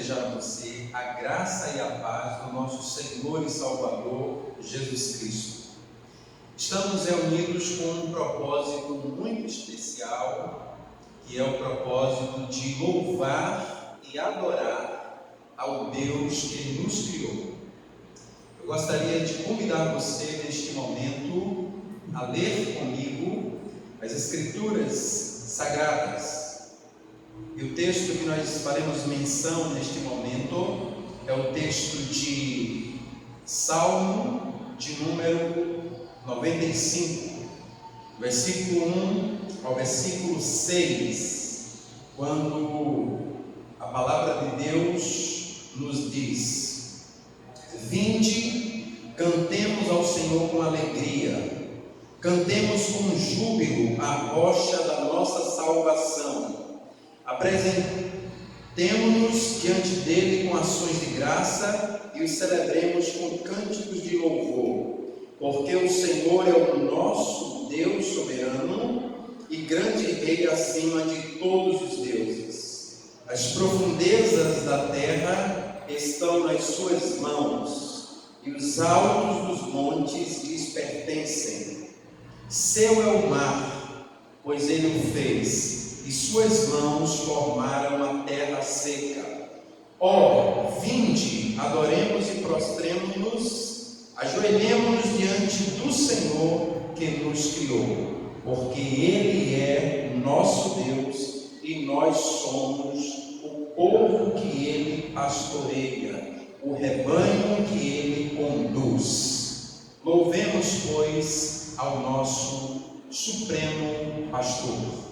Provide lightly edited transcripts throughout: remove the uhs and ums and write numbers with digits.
desejar a você a graça e a paz do nosso Senhor e Salvador Jesus Cristo. Estamos reunidos com um propósito muito especial, que é o propósito de louvar e adorar ao Deus que nos criou. Eu gostaria de convidar você neste momento a ler comigo as Escrituras Sagradas. E o texto que nós faremos menção neste momento é o texto de Salmo de número 95, versículo 1 ao versículo 6, quando a palavra de Deus nos diz: Vinde, cantemos ao Senhor com alegria, cantemos com júbilo a rocha da nossa salvação. Apresentemo-nos diante dele com ações de graça e os celebremos com cânticos de louvor, porque o Senhor é o nosso Deus soberano e grande Rei acima de todos os deuses. As profundezas da terra estão nas suas mãos e os altos dos montes lhes pertencem. Seu é o mar, pois ele o fez, e suas mãos formaram a terra seca. Vinde, adoremos e prostremo-nos, ajoelhemo-nos diante do Senhor que nos criou, porque Ele é o nosso Deus e nós somos o povo que Ele pastoreia, o rebanho que Ele conduz. Louvemos, pois, ao nosso Supremo Pastor.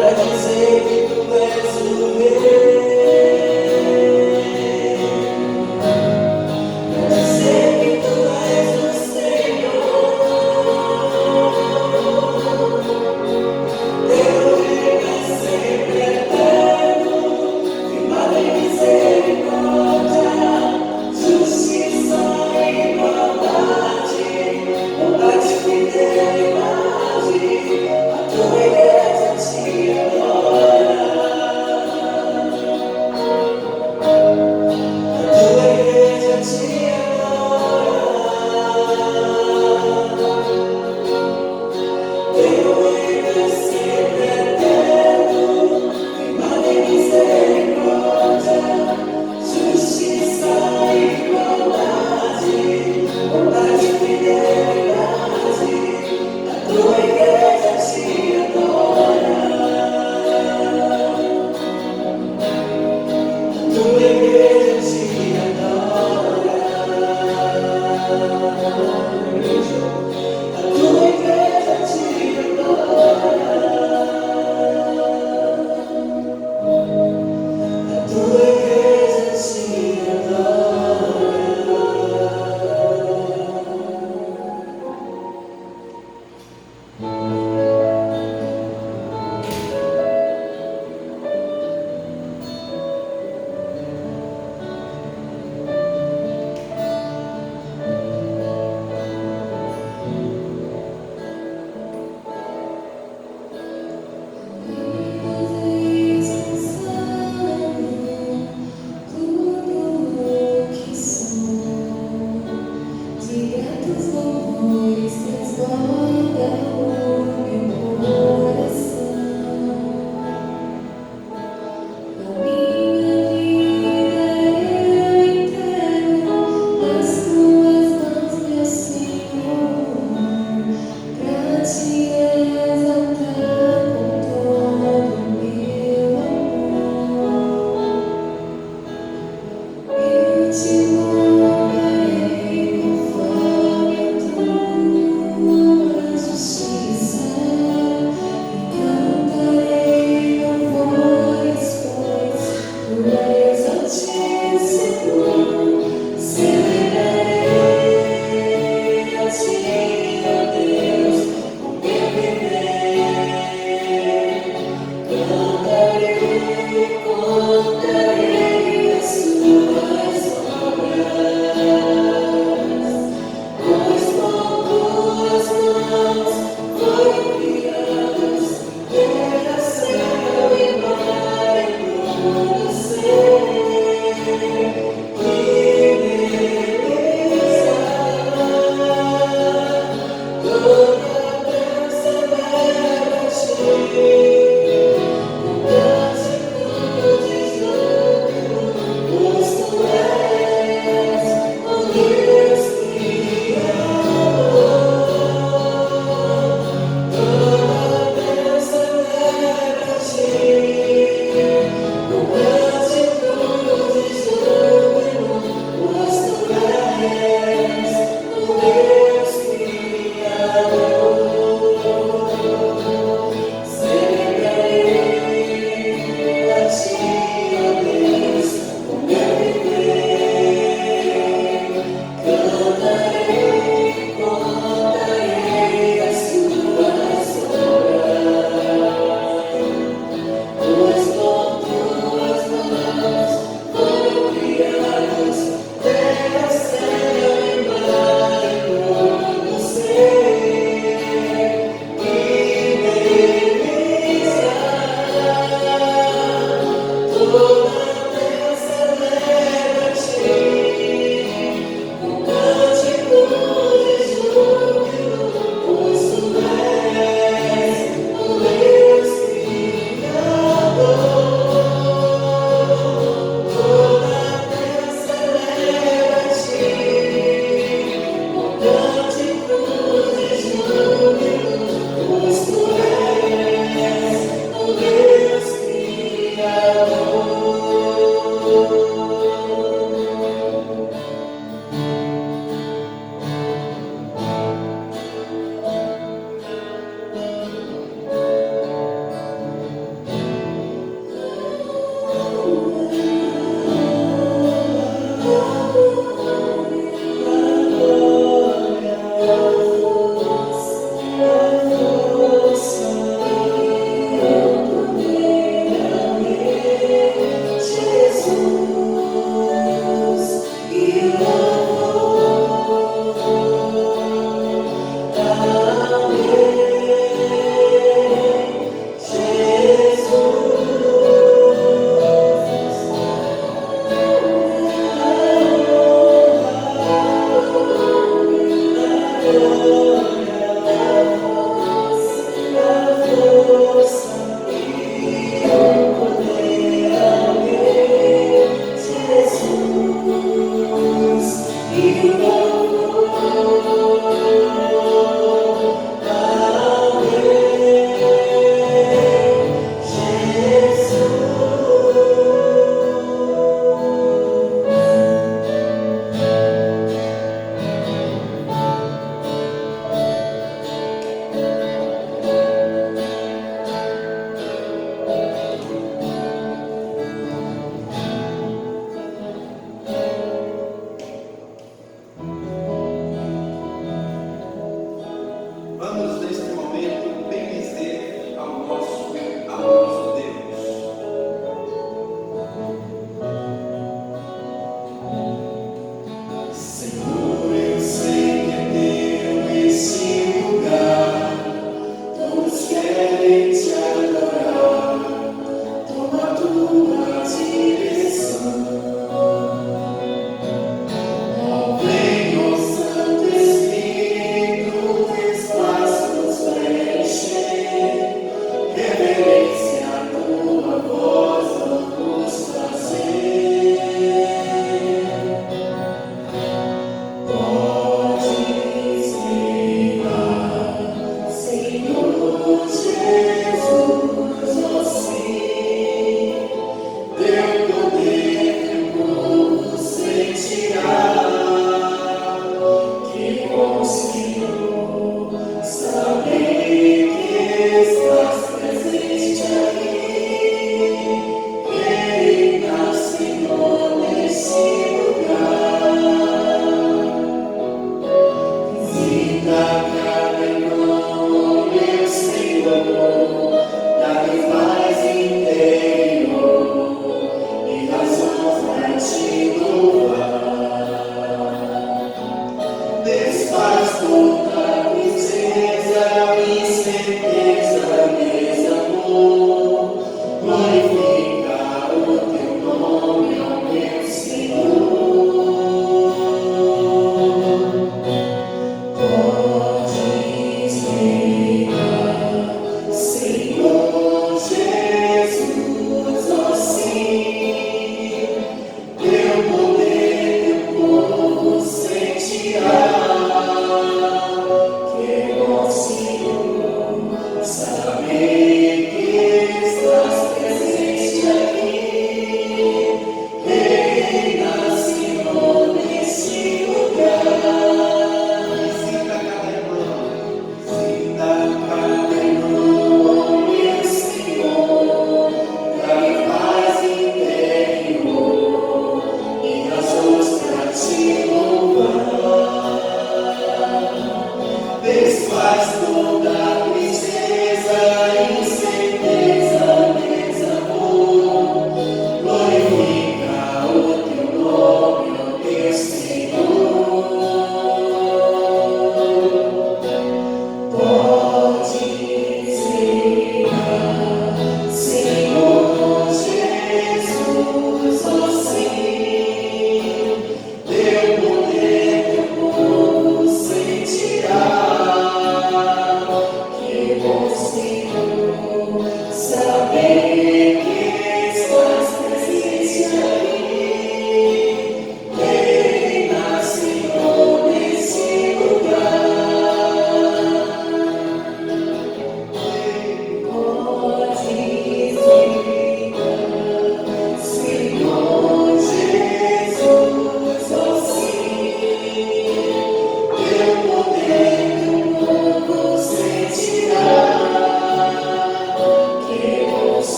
Pra dizer que tu és o meu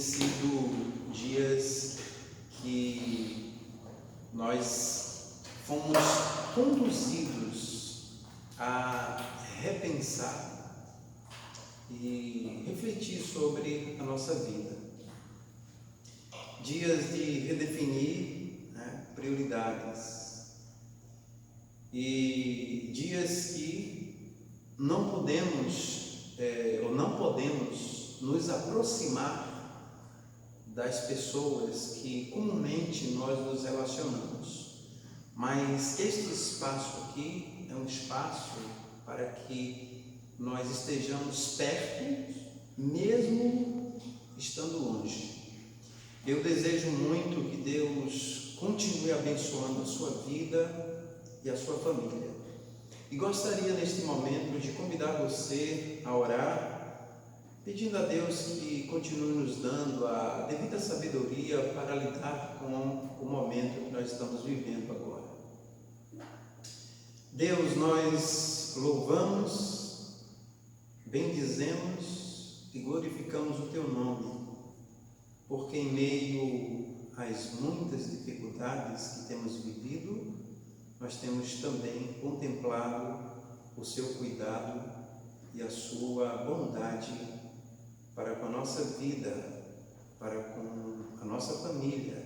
sido dias que nós fomos conduzidos a repensar e refletir sobre a nossa vida. Dias de redefinir, prioridades, e dias que não podemos nos aproximar das pessoas que comumente nós nos relacionamos, mas este espaço aqui é um espaço para que nós estejamos perto, mesmo estando longe. Eu desejo muito que Deus continue abençoando a sua vida e a sua família. E gostaria neste momento de convidar você a orar, pedindo a Deus que continue nos dando a devida sabedoria para lidar com o momento que nós estamos vivendo agora. Deus, nós louvamos, bendizemos e glorificamos o Teu nome, porque em meio às muitas dificuldades que temos vivido, nós temos também contemplado o Seu cuidado e a Sua bondade para com a nossa vida, para com a nossa família,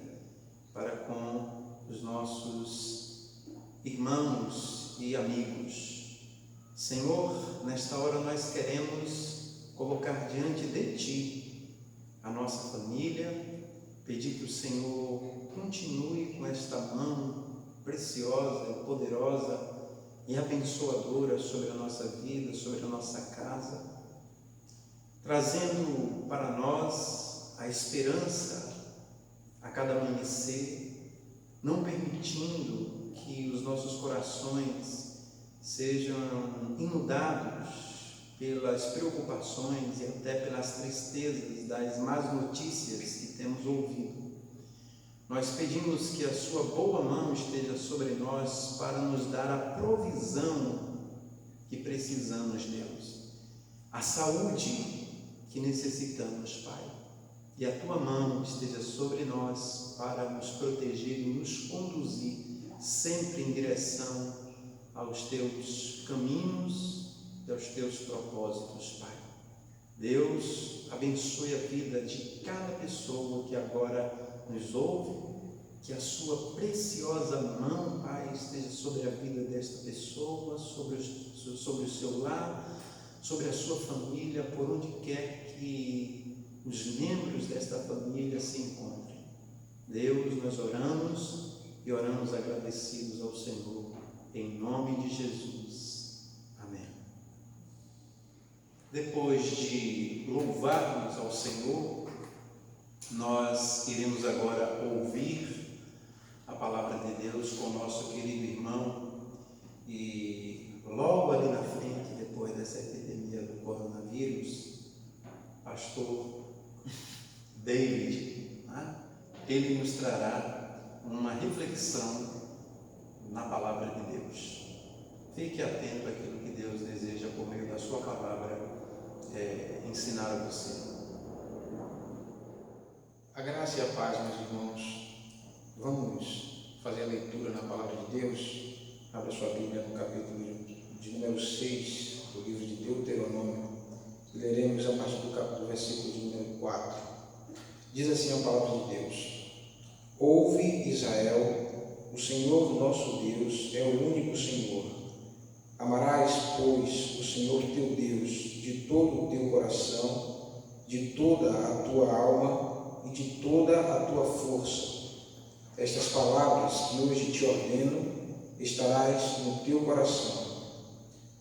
para com os nossos irmãos e amigos. Senhor, nesta hora nós queremos colocar diante de Ti a nossa família, pedir que o Senhor continue com esta mão preciosa, poderosa e abençoadora sobre a nossa vida, sobre a nossa casa, trazendo para nós a esperança a cada amanhecer, não permitindo que os nossos corações sejam inundados pelas preocupações e até pelas tristezas das más notícias que temos ouvido. Nós pedimos que a Sua boa mão esteja sobre nós para nos dar a provisão que precisamos, Deus, a saúde que necessitamos, Pai, e a Tua mão esteja sobre nós para nos proteger e nos conduzir sempre em direção aos Teus caminhos e aos Teus propósitos, Pai. Deus, abençoe a vida de cada pessoa que agora nos ouve, que a Sua preciosa mão, Pai, esteja sobre a vida desta pessoa, sobre o seu lar, sobre a sua família, por onde quer que os membros desta família se encontrem. Deus, nós oramos e oramos agradecidos ao Senhor, em nome de Jesus. Amém. Depois de louvarmos ao Senhor, nós iremos agora ouvir a palavra de Deus com o nosso querido irmão, e logo ali na frente, depois dessa epidemia do coronavírus, pastor David, ele nos trará uma reflexão na palavra de Deus. Fique atento àquilo que Deus deseja por meio da sua palavra ensinar a você. A graça e a paz, meus irmãos. Vamos fazer a leitura na palavra de Deus. Abra sua Bíblia no capítulo de número 6 do livro de Deuteronômio. Leremos a partir do versículo de número 4. Diz assim a palavra de Deus: Ouve, Israel, o Senhor nosso Deus é o único Senhor. Amarás, pois, o Senhor teu Deus de todo o teu coração, de toda a tua alma e de toda a tua força. Estas palavras que hoje te ordeno estarás no teu coração.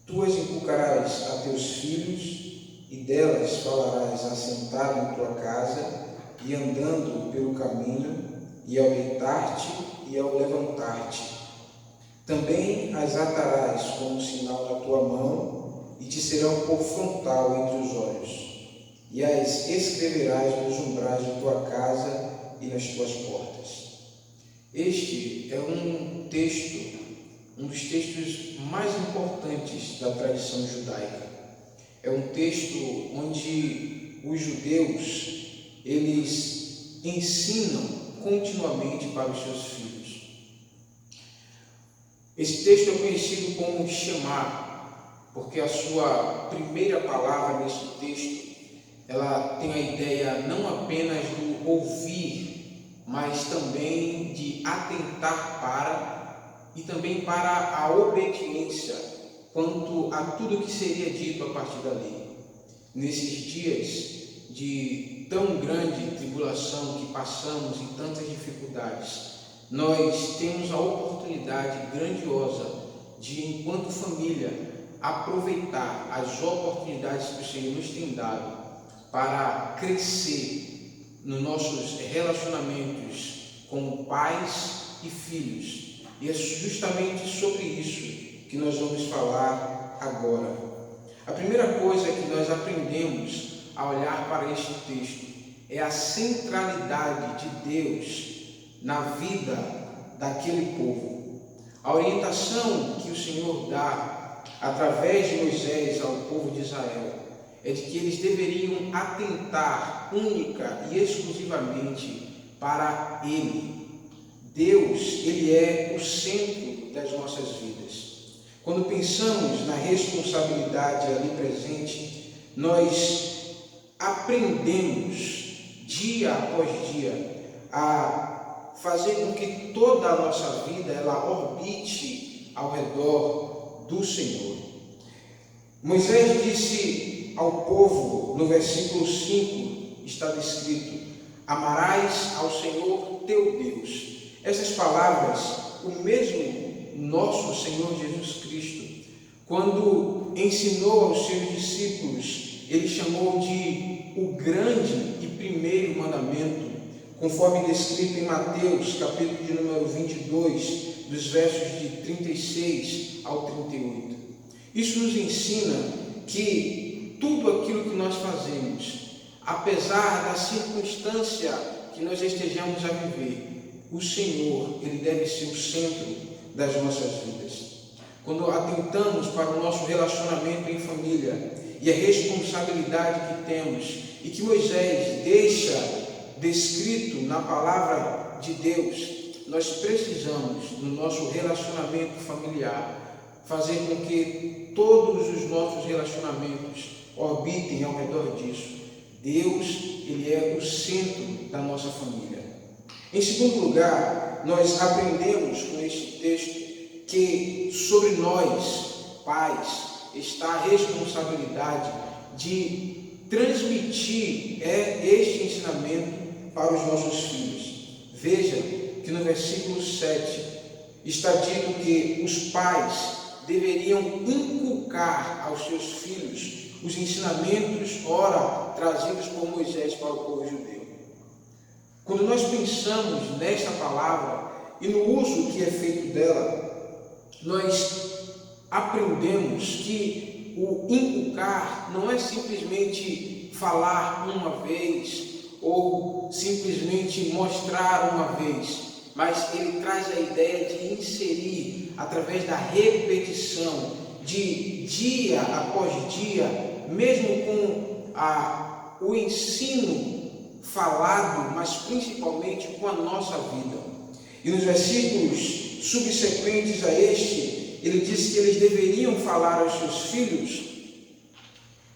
Tu as inculcarás a teus filhos, e delas falarás assentado em tua casa e andando pelo caminho, e ao deitar-te e ao levantar-te. Também as atarás como sinal na tua mão, e te serão por frontal entre os olhos, e as escreverás nos umbrais de tua casa e nas tuas portas. Este é um dos textos mais importantes da tradição judaica. É um texto onde os judeus eles ensinam continuamente para os seus filhos. Esse texto é conhecido como Shema, porque a sua primeira palavra nesse texto, ela tem a ideia não apenas do ouvir, mas também de atentar para, e também para a obediência quanto a tudo que seria dito a partir dali. Nesses dias de tão grande tribulação que passamos e tantas dificuldades, nós temos a oportunidade grandiosa de, enquanto família, aproveitar as oportunidades que o Senhor nos tem dado para crescer nos nossos relacionamentos com pais e filhos. E é justamente sobre isso que nós vamos falar agora. A primeira coisa que nós aprendemos a olhar para este texto é a centralidade de Deus na vida daquele povo. A orientação que o Senhor dá através de Moisés ao povo de Israel é de que eles deveriam atentar única e exclusivamente para Ele. Deus, Ele é o centro das nossas vidas. Quando pensamos na responsabilidade ali presente, nós aprendemos dia após dia a fazer com que toda a nossa vida ela orbite ao redor do Senhor. Moisés disse ao povo, no versículo 5, está descrito: amarás ao Senhor teu Deus. Essas palavras, o mesmo nosso Senhor Jesus Cristo, quando ensinou aos seus discípulos, ele chamou de o grande e primeiro mandamento, conforme descrito em Mateus, capítulo de número 22, dos versos de 36 ao 38. Isso nos ensina que tudo aquilo que nós fazemos, apesar da circunstância que nós estejamos a viver, o Senhor, Ele deve ser o centro das nossas vidas. Quando atentamos para o nosso relacionamento em família e a responsabilidade que temos e que Moisés deixa descrito na palavra de Deus, nós precisamos, no nosso relacionamento familiar, fazer com que todos os nossos relacionamentos orbitem ao redor disso. Deus, Ele é o centro da nossa família. Em segundo lugar, nós aprendemos com este texto que sobre nós, pais, está a responsabilidade de transmitir este ensinamento para os nossos filhos. Veja que no versículo 7 está dito que os pais deveriam inculcar aos seus filhos os ensinamentos, ora, trazidos por Moisés para o povo judeu. Quando nós pensamos nesta palavra e no uso que é feito dela, nós aprendemos que o inculcar não é simplesmente falar uma vez ou simplesmente mostrar uma vez, mas ele traz a ideia de inserir através da repetição, de dia após dia, mesmo com o ensino falado, mas principalmente com a nossa vida. E nos versículos subsequentes a este, ele diz que eles deveriam falar aos seus filhos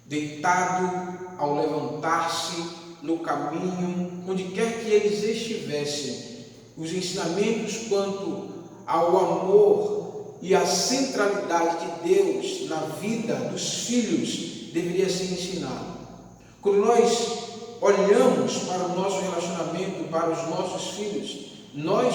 deitado, ao levantar-se, no caminho, onde quer que eles estivessem. Os ensinamentos quanto ao amor e à centralidade de Deus na vida dos filhos deveria ser ensinado. Quando nós olhamos para o nosso relacionamento, para os nossos filhos, nós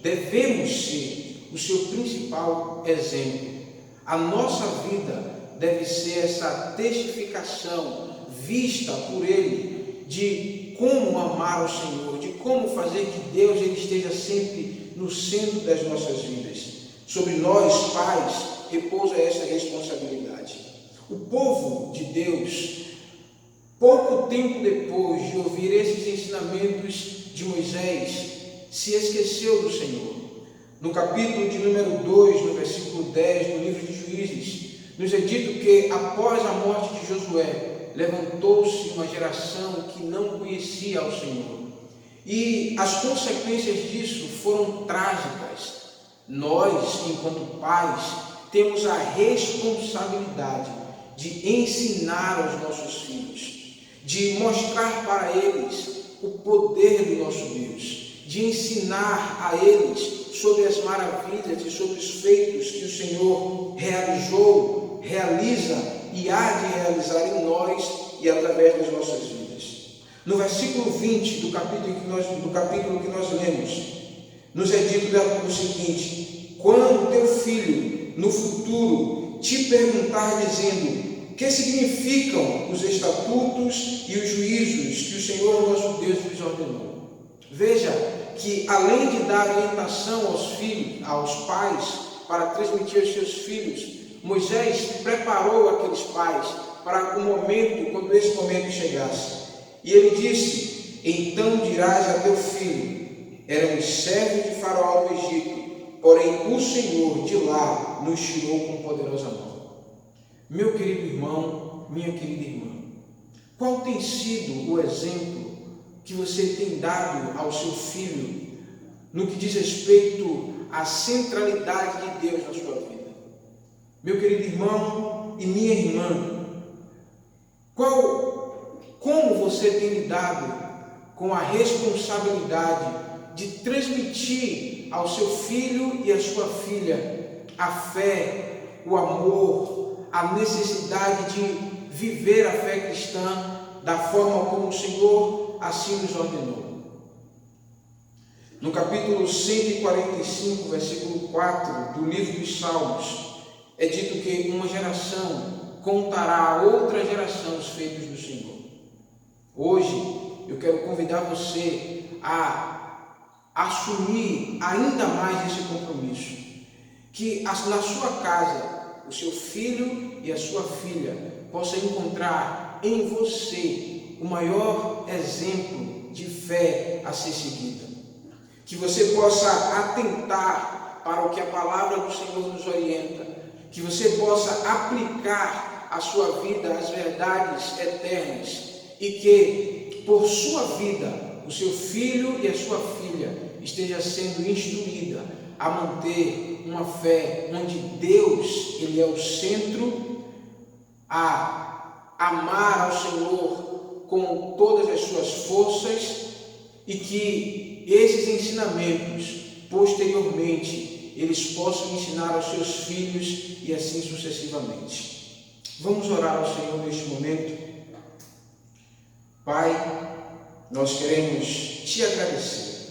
devemos ser o seu principal exemplo. A nossa vida deve ser essa testificação vista por Ele de como amar o Senhor, de como fazer que Deus Ele esteja sempre no centro das nossas vidas. Sobre nós, pais, repousa essa responsabilidade. O povo de Deus, pouco tempo depois de ouvir esses ensinamentos de Moisés, se esqueceu do Senhor. No capítulo de número 2, no versículo 10, no livro de Juízes, nos é dito que após a morte de Josué, levantou-se uma geração que não conhecia ao Senhor. E as consequências disso foram trágicas. Nós, enquanto pais, temos a responsabilidade de ensinar aos nossos filhos, de mostrar para eles o poder do nosso Deus, de ensinar a eles sobre as maravilhas e sobre os feitos que o Senhor realizou, realiza e há de realizar em nós e através das nossas vidas. No versículo 20 do capítulo que nós lemos, nos é dito o seguinte: quando teu filho no futuro te perguntar dizendo: que significam os estatutos e os juízos que o Senhor nosso Deus lhes ordenou? Veja que, além de dar orientação aos filhos, aos pais, para transmitir aos seus filhos, Moisés preparou aqueles pais para o momento, quando esse momento chegasse. E ele disse: então dirás a teu filho: éramos servos de Faraó do Egito, porém o Senhor de lá nos tirou com poderosa mão. Meu querido irmão, minha querida irmã, qual tem sido o exemplo que você tem dado ao seu filho no que diz respeito à centralidade de Deus na sua vida? Meu querido irmão e minha irmã, como você tem lidado com a responsabilidade de transmitir ao seu filho e à sua filha a fé, o amor, a necessidade de viver a fé cristã da forma como o Senhor assim nos ordenou? No capítulo 145, versículo 4 do livro dos Salmos, é dito que uma geração contará a outra geração os feitos do Senhor. Hoje eu quero convidar você a assumir ainda mais esse compromisso, que na sua casa o seu filho e a sua filha possam encontrar em você o maior exemplo de fé a ser seguida. Que você possa atentar para o que a palavra do Senhor nos orienta, que você possa aplicar à sua vida as verdades eternas e que, por sua vida, o seu filho e a sua filha esteja sendo instruída a manter uma fé onde Deus, Ele é o centro, a amar ao Senhor com todas as suas forças, e que esses ensinamentos, posteriormente, eles possam ensinar aos seus filhos e assim sucessivamente. Vamos orar ao Senhor neste momento. Pai, nós queremos te agradecer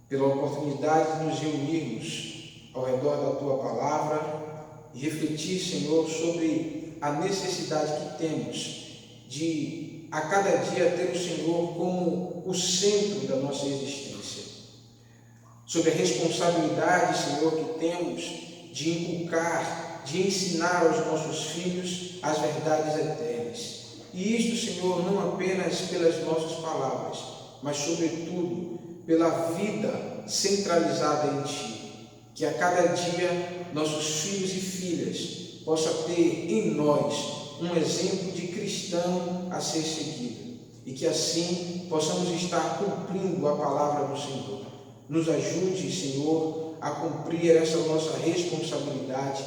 pela oportunidade de nos reunirmos ao redor da Tua Palavra e refletir, Senhor, sobre a necessidade que temos de a cada dia ter o Senhor como o centro da nossa existência, sobre a responsabilidade, Senhor, que temos de inculcar, de ensinar aos nossos filhos as verdades eternas. E isto, Senhor, não apenas pelas nossas palavras, mas sobretudo pela vida centralizada em Ti, que a cada dia nossos filhos e filhas possam ter em nós um exemplo de cristão a ser seguido, e que assim possamos estar cumprindo a palavra do Senhor. Nos ajude, Senhor, a cumprir essa nossa responsabilidade.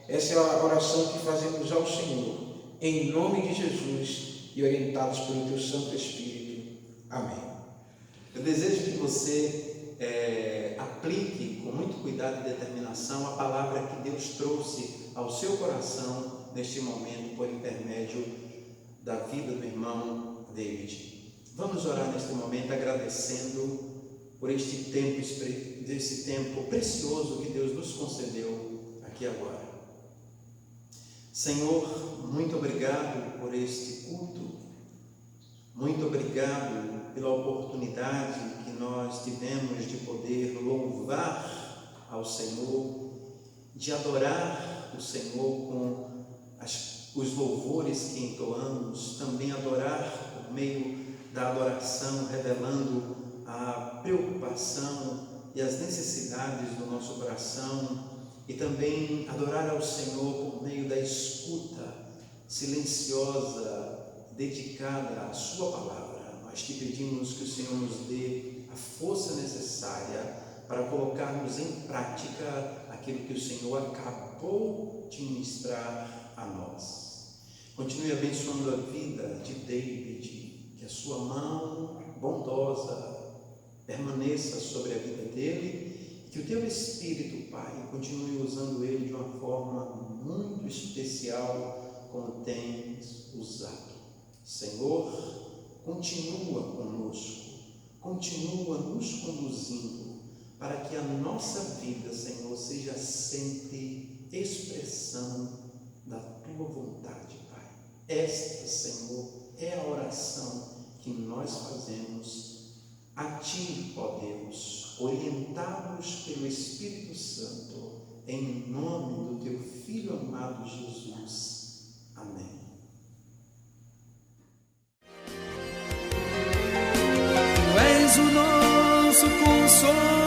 Essa é a oração que fazemos ao Senhor, em nome de Jesus e orientados pelo Teu Santo Espírito. Amém. Eu desejo que você aplique com muito cuidado e determinação a palavra que Deus trouxe ao seu coração neste momento, por intermédio da vida do irmão David. Vamos orar neste momento agradecendo por este tempo precioso que Deus nos concedeu aqui agora. Senhor, muito obrigado por este culto, muito obrigado pela oportunidade que nós tivemos de poder louvar ao Senhor, de adorar o Senhor com os louvores que entoamos, também adorar por meio da adoração, revelando a preocupação e as necessidades do nosso coração, e também adorar ao Senhor por meio da escuta silenciosa dedicada à sua palavra. Nós te pedimos que o Senhor nos dê a força necessária para colocarmos em prática aquilo que o Senhor acabou de ministrar a nós. Continue abençoando a vida de David, que a sua mão bondosa permaneça sobre a vida dele, e que o teu Espírito, Pai, continue usando ele de uma forma muito especial, como tens usado. Senhor, continua conosco, continua nos conduzindo, para que a nossa vida, Senhor, seja sempre expressão da tua vontade, Pai. Esta, Senhor, é a oração que nós fazemos a Ti, ó Deus, orientados pelo Espírito Santo, em nome do Teu Filho amado Jesus. Amém. Tu és o nosso consolo.